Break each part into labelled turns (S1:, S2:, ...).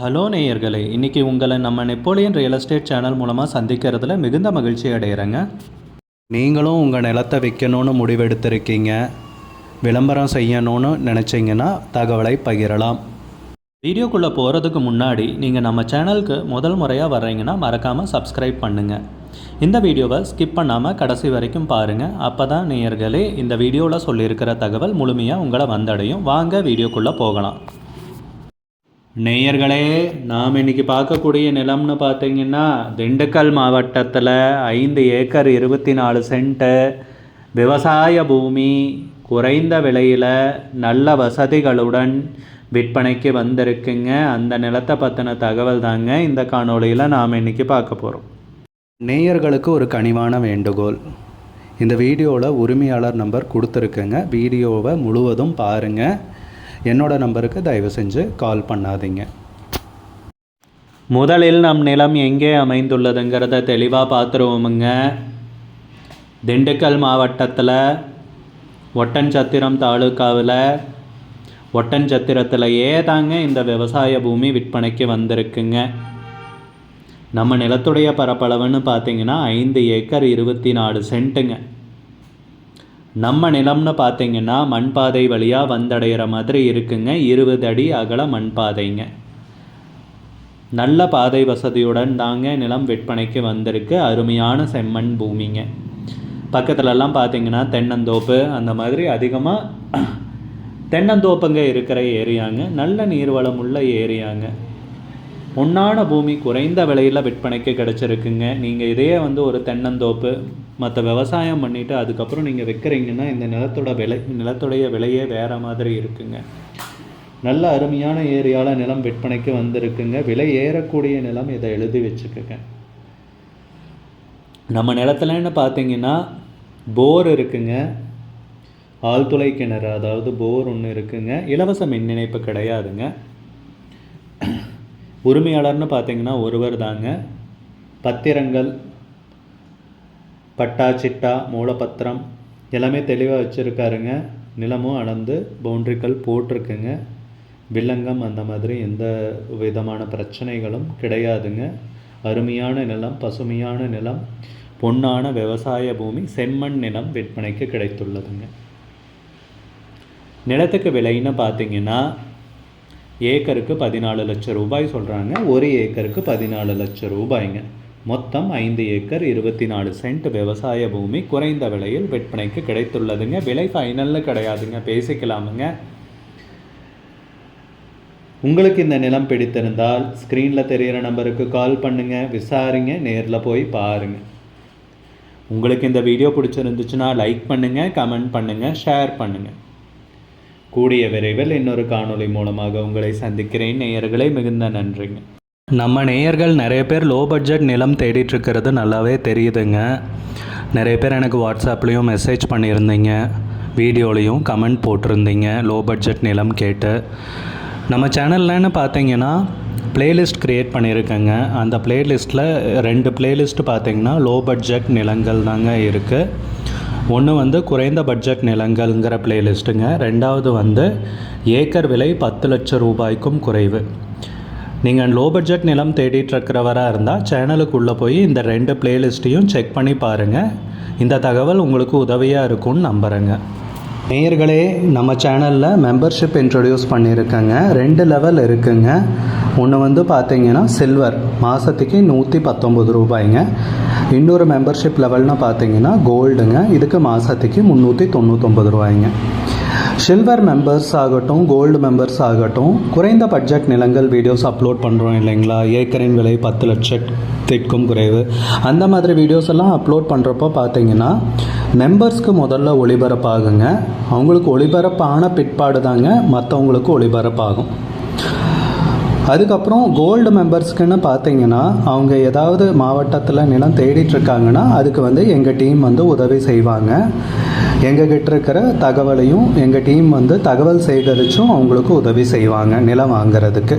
S1: Hello நேயர்களே, இன்றைக்கி உங்களை நம்ம நெப்போலியன் ரியல் எஸ்டேட் சேனல் மூலமாக சந்திக்கிறதுல மிகுந்த மகிழ்ச்சி அடைகிறேங்க. நீங்களும் உங்கள் நிலத்தை விற்கணும்னு முடிவெடுத்திருக்கீங்க, விளம்பரம் செய்யணும்னு நினச்சிங்கன்னா தகவலை பகிரலாம். வீடியோக்குள்ளே போகிறதுக்கு முன்னாடி நீங்கள் நம்ம சேனலுக்கு முதல் முறையாக வர்றீங்கன்னா மறக்காமல் சப்ஸ்கிரைப் பண்ணுங்கள். இந்த வீடியோவை ஸ்கிப் பண்ணாமல் கடைசி வரைக்கும் பாருங்கள். அப்போ தான் நேயர்களே இந்த வீடியோவில் சொல்லியிருக்கிற தகவல் முழுமையாக உங்களை வந்தடையும். வாங்க வீடியோக்குள்ளே போகலாம். நேயர்களே, நாம் இன்றைக்கி பார்க்கக்கூடிய நிலம்னு பார்த்தீங்கன்னா திண்டுக்கல் மாவட்டத்தில் 5 ஏக்கர் 24 சென்ட்டு விவசாய பூமி, குறைந்த விலையில் நல்ல வசதிகளுடன் விற்பனைக்கு வந்திருக்குங்க. அந்த நிலத்தை பற்றின தகவல் தாங்க இந்த காணொளியில் நாம் இன்றைக்கி பார்க்க போகிறோம். நேயர்களுக்கு ஒரு கனிவான வேண்டுகோள், இந்த வீடியோவில் உரிமையாளர் நம்பர் கொடுத்துருக்குங்க. வீடியோவை முழுவதும் பாருங்கள். என்னோட நம்பருக்கு தயவு செஞ்சு கால் பண்ணாதீங்க. முதலில் நம் நிலம் எங்கே அமைந்துள்ளதுங்கிறத தெளிவாக பார்த்துருவோமுங்க. திண்டுக்கல் மாவட்டத்தில் ஒட்டன்சத்திரம் தாலுக்காவில் ஒட்டன்சத்திரத்திலேயே தாங்க இந்த விவசாய பூமி விற்பனைக்கு வந்திருக்குங்க. நம்ம நிலத்துடைய பரப்பளவுன்னு பார்த்தீங்கன்னா 5 ஏக்கர் 24 சென்ட்டுங்க. நம்ம நிலம்னு பார்த்தீங்கன்னா மண்பாதை வழியாக வந்தடைகிற மாதிரி இருக்குங்க. 20 அடி அகல மண்பாதைங்க. நல்ல பாதை வசதியுடன் தாங்க நிலம் விற்பனைக்கு வந்திருக்கு. அருமையான செம்மண் பூமிங்க. பக்கத்துலலாம் பார்த்தீங்கன்னா தென்னந்தோப்பு, அந்த மாதிரி அதிகமாக தென்னந்தோப்புங்க இருக்கிற ஏரியாங்க. நல்ல நீர்வளம் உள்ள ஏரியாங்க. பொன்னான பூமி குறைந்த விலையில் விற்பனைக்கு கிடச்சிருக்குங்க. நீங்கள் இதையே ஒரு தென்னந்தோப்பு மற்ற விவசாயம் பண்ணிவிட்டு அதுக்கப்புறம் நீங்கள் விற்கிறீங்கன்னா இந்த நிலத்துடைய விலையே வேறு மாதிரி இருக்குங்க. நல்ல அருமையான ஏரியாவில் நிலம் விற்பனைக்கு வந்திருக்குங்க. விலை ஏறக்கூடிய நிலம், இதை எழுதி வச்சுக்கோங்க. நம்ம நிலத்துலன்னு பார்த்தீங்கன்னா போர் இருக்குங்க. ஆழ்துளை கிணறு, அதாவது போர் ஒன்று இருக்குங்க. இலவச மின் இணைப்பு கிடையாதுங்க. உரிமையாளர்னு பார்த்தீங்கன்னா ஒருவர் தாங்க. பத்திரங்கள், பட்டா சிட்டா மூலப்பத்திரம் எல்லாமே தெளிவாக வச்சுருக்காருங்க. நிலமும் அளந்து பவுண்ட்ரிக்கல் போட்டிருக்குங்க. வில்லங்கம் அந்த மாதிரி எந்த விதமான பிரச்சனைகளும் கிடையாதுங்க. அருமையான நிலம், பசுமையான நிலம், பொன்னான விவசாய பூமி, செம்மண் நிலம் விற்பனைக்கு கிடைத்துள்ளதுங்க. நிலத்துக்கு விலைன்னு பார்த்தீங்கன்னா ஏக்கருக்கு 14 லட்சம் ரூபாய் சொல்கிறாங்க. ஒரு ஏக்கருக்கு 14 லட்சம் ரூபாய்ங்க. மொத்தம் 5 ஏக்கர் 24 சென்ட் விவசாய பூமி குறைந்த விலையில் விற்பனைக்கு கிடைத்துள்ளதுங்க. விலை ஃபைனலில் கிடையாதுங்க, பேசிக்கலாமுங்க. உங்களுக்கு இந்த நிலம் பிடித்திருந்தால் ஸ்க்ரீனில் தெரிகிற நம்பருக்கு கால் பண்ணுங்கள், விசாரிங்க, நேரில் போய் பாருங்கள். உங்களுக்கு இந்த வீடியோ பிடிச்சிருந்துச்சுன்னா லைக் பண்ணுங்கள், கமெண்ட் பண்ணுங்கள், ஷேர் பண்ணுங்கள். கூடிய விரைவில் இன்னொரு காணொளி மூலமாக உங்களை சந்திக்கிறேன். நேயர்களே, மிகுந்த நன்றிங்க. நம்ம நேயர்கள் நிறைய பேர் லோ பட்ஜெட் நிலம் தேடிட்டுருக்கிறது நல்லாவே தெரியுதுங்க. நிறைய பேர் எனக்கு வாட்ஸ்அப்லேயும் மெசேஜ் பண்ணியிருந்தீங்க, வீடியோலையும் கமெண்ட் போட்டிருந்தீங்க லோ பட்ஜெட் நிலம் கேட்டு. நம்ம சேனல்லன்னு பார்த்தீங்கன்னா ப்ளேலிஸ்ட் க்ரியேட் பண்ணியிருக்கேங்க. அந்த ப்ளேலிஸ்ட்டில் 2 ப்ளேலிஸ்ட்டு பார்த்தீங்கன்னா லோ பட்ஜெட் நிலங்கள் தாங்க இருக்குது. ஒன்று குறைந்த பட்ஜெட் நிலங்கள்ங்கிற ப்ளேலிஸ்ட்டுங்க. ரெண்டாவது ஏக்கர் விலை 10 லட்சம் ரூபாய்க்கும் குறைவு. நீங்கள் லோ பட்ஜெட் நிலம் தேடிட்டுருக்கிறவராக இருந்தால் சேனலுக்குள்ளே போய் இந்த 2 ப்ளேலிஸ்ட்டையும் செக் பண்ணி பாருங்கள். இந்த தகவல் உங்களுக்கு உதவியாக இருக்கும்னு நம்புகிறேங்க. நேயர்களே, நம்ம சேனலில் மெம்பர்ஷிப் இன்ட்ரடியூஸ் பண்ணியிருக்கேங்க. 2 லெவல் இருக்குங்க. ஒன்று பார்த்தீங்கன்னா சில்வர், மாதத்துக்கு 119 ரூபாய்ங்க. இன்னொரு மெம்பர்ஷிப் லெவல்னு பார்த்தீங்கன்னா கோல்டுங்க. இதுக்கு மாதத்துக்கு 399 ரூபாய்ங்க. சில்வர் மெம்பர்ஸ் ஆகட்டும், கோல்டு மெம்பர்ஸ் ஆகட்டும், குறைந்த பட்ஜெட் நிலங்கள் வீடியோஸ் அப்லோட் பண்ணுறோம் இல்லைங்களா? ஏக்கரின் விலை 10 லட்சத்திற்கும் குறைவு, அந்த மாதிரி வீடியோஸ் எல்லாம் அப்லோட் பண்ணுறப்போ பார்த்தீங்கன்னா மெம்பர்ஸ்க்கு முதல்ல ஒளிபரப்பாகுங்க. அவங்களுக்கு ஒளிபரப்பான பிற்பாடு தாங்க மற்றவங்களுக்கு ஒளிபரப்பாகும். அதுக்கப்புறம் கோல்டு மெம்பர்ஸ்க்குன்னு பார்த்தீங்கன்னா அவங்க ஏதாவது மாவட்டத்தில் நிலம் தேடிட்டுருக்காங்கன்னா அதுக்கு எங்கள் டீம் உதவி செய்வாங்க. எங்ககிட்ட இருக்கிற தகவலையும் எங்கள் டீம் தகவல் சேகரித்தும் அவங்களுக்கு உதவி செய்வாங்க நிலம் வாங்கிறதுக்கு.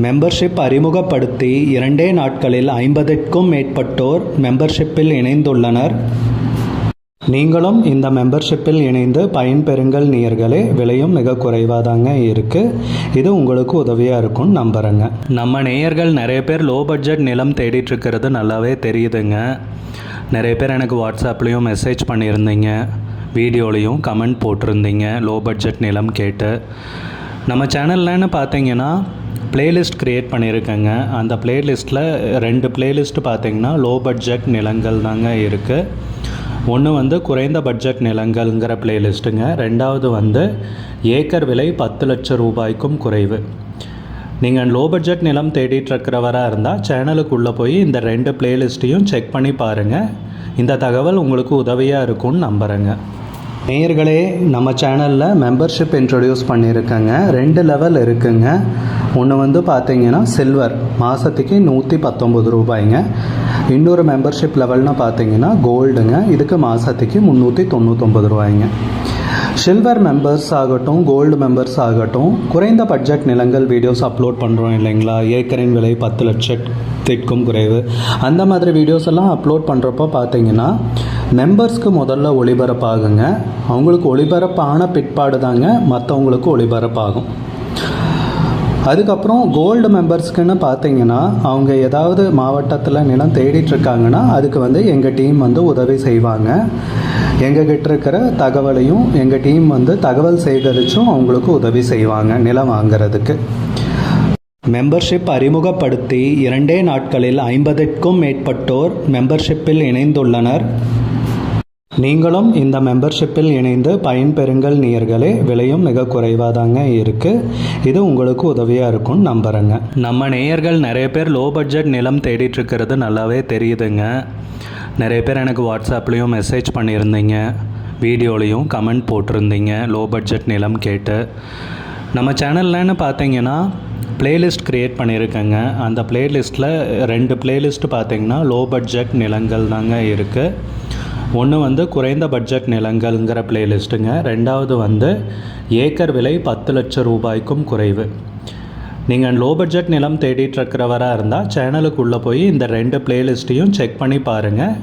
S1: மெம்பர்ஷிப் அறிமுகப்படுத்தி 2 நாட்களில் 50க்கும் மேற்பட்டோர் மெம்பர்ஷிப்பில் இணைந்துள்ளனர். நீங்களும் இந்த மெம்பர்ஷிப்பில் இணைந்து பயன்பெறுங்கள் நேயர்களே. விலையும் மிக குறைவாக தாங்க இருக்குது. இது உங்களுக்கு உதவியாக இருக்கும்னு நம்புகிறேங்க. நம்ம நேயர்கள் நிறைய பேர் லோ பட்ஜெட் நிலம் தேடிட்டுருக்கிறது நல்லாவே தெரியுதுங்க. நிறைய பேர் எனக்கு வாட்ஸ்அப்லேயும் மெசேஜ் பண்ணியிருந்தீங்க, வீடியோலையும் கமெண்ட் போட்டிருந்தீங்க லோ பட்ஜெட் நிலம் கேட்டு. நம்ம சேனல்லன்னு பார்த்தீங்கன்னா பிளேலிஸ்ட் க்ரியேட் பண்ணியிருக்கேங்க. அந்த பிளேலிஸ்ட்டில் 2 பிளேலிஸ்ட்டு பார்த்தீங்கன்னா லோ பட்ஜெட் நிலங்கள் தாங்க இருக்குது. ஒன்று வந்து குறைந்த பட்ஜெட் நிலங்கள்ங்கிற பிளேலிஸ்ட்டுங்க. ரெண்டாவது வந்து ஏக்கர் விலை 10 லட்சம் ரூபாய்க்கும் குறைவு. நீங்கள் லோ பட்ஜெட் நிலம் தேடிட்டுருக்கிறவராக இருந்தால் சேனலுக்குள்ளே போய் இந்த 2 பிளேலிஸ்ட்டையும் செக் பண்ணி பாருங்கள். இந்த தகவல் உங்களுக்கு உதவியாக இருக்கும்னு நம்புகிறேங்க. நேயர்களே, நம்ம சேனலில் மெம்பர்ஷிப் இன்ட்ரடியூஸ் பண்ணியிருக்கேங்க. 2 லெவல் இருக்குங்க. ஒன்று வந்து பார்த்தீங்கன்னா சில்வர், மாதத்துக்கு 119 ரூபாய்ங்க. இன்னொரு மெம்பர்ஷிப் லெவல்னு பார்த்தீங்கன்னா கோல்டுங்க, இதுக்கு மாதத்துக்கு 399 ரூபாய்ங்க. சில்வர் மெம்பர்ஸ் ஆகட்டும், கோல்டு மெம்பர்ஸ் ஆகட்டும், குறைந்த பட்ஜெட் நிலங்கள் வீடியோஸ் அப்லோட் பண்ணுறோம் இல்லைங்களா, ஏக்கரின் விலை 10 லட்சத்திற்கும் குறைவு, அந்த மாதிரி வீடியோஸ் எல்லாம் அப்லோட் பண்ணுறப்போ பார்த்தீங்கன்னா மெம்பர்ஸ்க்கு முதல்ல ஒளிபரப்பாகுங்க. அவங்களுக்கு ஒளிபரப்பான பிற்பாடு தாங்க மற்றவங்களுக்கு ஒளிபரப்பாகும். அதுக்கப்புறம் கோல்டு மெம்பர்ஸ்க்குன்னு பார்த்தீங்கன்னா அவங்க ஏதாவது மாவட்டத்தில் நிலம் தேடிட்டுருக்காங்கன்னா அதுக்கு வந்து எங்கள் டீம் வந்து உதவி செய்வாங்க. எங்ககிட்ட இருக்கிற தகவலையும் எங்கள் டீம் வந்து தகவல் சேகரித்தும் அவங்களுக்கு உதவி செய்வாங்க நிலம் வாங்கிறதுக்கு. மெம்பர்ஷிப் அறிமுகப்படுத்தி 2 நாட்களில் 50க்கும் மேற்பட்டோர் மெம்பர்ஷிப்பில் இணைந்துள்ளனர். நீங்களும் இந்த மெம்பர்ஷிப்பில் இணைந்து பயன்பெறுங்கள் நேயர்களே. விலையும் மிக குறைவாக தாங்க இருக்குது. இது உங்களுக்கு உதவியாக இருக்கும்னு நம்புகிறேங்க. நம்ம நேயர்கள் நிறைய பேர் லோ பட்ஜெட் நிலம் தேடிட்டுருக்கிறது நல்லாவே தெரியுதுங்க. நிறைய பேர் எனக்கு வாட்ஸ்அப்லேயும் மெசேஜ் பண்ணியிருந்தீங்க, வீடியோலையும் கமெண்ட் போட்டிருந்தீங்க லோ பட்ஜெட் நிலம் கேட்டு. நம்ம சேனல்லன்னு பார்த்தீங்கன்னா பிளேலிஸ்ட் க்ரியேட் பண்ணியிருக்கேங்க. அந்த பிளேலிஸ்ட்டில் 2 பிளேலிஸ்ட்டு பார்த்தீங்கன்னா லோ பட்ஜெட் நிலங்கள் தாங்க இருக்குது. ஒன்று வந்து குறைந்த பட்ஜெட் நிலங்கள்ங்கிற பிளேலிஸ்ட்டுங்க. ரெண்டாவது வந்து ஏக்கர் விலை 10 லட்சம் ரூபாய்க்கும் குறைவு. நீங்கள் லோ பட்ஜெட் நிலம் தேடிட்டுருக்கிறவராக இருந்தால் சேனலுக்குள்ளே போய் இந்த 2 பிளேலிஸ்ட்டையும் செக் பண்ணி பாருங்கள்.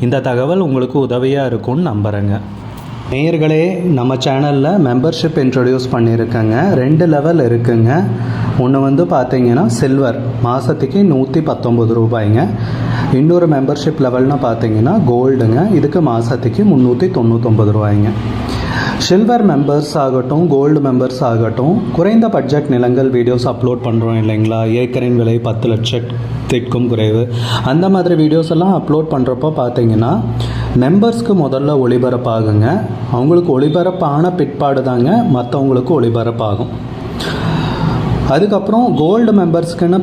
S1: இந்த தகவல் உங்களுக்கு உதவியாக இருக்கும்னு நம்புகிறேங்க. நேயர்களே, நம்ம சேனலில் மெம்பர்ஷிப் இன்ட்ரடியூஸ் பண்ணியிருக்கேங்க. 2 லெவல் இருக்குங்க. ஒன்று வந்து பார்த்தீங்கன்னா சில்வர், மாதத்துக்கு 119 ரூபாய்ங்க. இன்னொரு மெம்பர்ஷிப் லெவல்னு பார்த்தீங்கன்னா கோல்டுங்க, இதுக்கு மாதத்துக்கு 399 ரூபாய்ங்க. சில்வர் மெம்பர்ஸ் ஆகட்டும், கோல்டு மெம்பர்ஸ் ஆகட்டும், குறைந்த பட்ஜெட் நிலங்கள் வீடியோஸ் அப்லோட் பண்ணுறோம் இல்லைங்களா, ஏக்கரின் விலை 10 லட்சத்திற்கும் குறைவு, அந்த மாதிரி வீடியோஸ் எல்லாம் அப்லோட் பண்ணுறப்போ பார்த்தீங்கன்னா மெம்பர்ஸ்க்கு முதல்ல ஒளிபரப்பாகுங்க. அவங்களுக்கு ஒளிபரப்பான பிற்பாடு தாங்க மற்றவங்களுக்கு ஒளிபரப்பாகும். அதுக்கப்புறம் கோல்டு மெம்பர்ஸ்க்குன்னு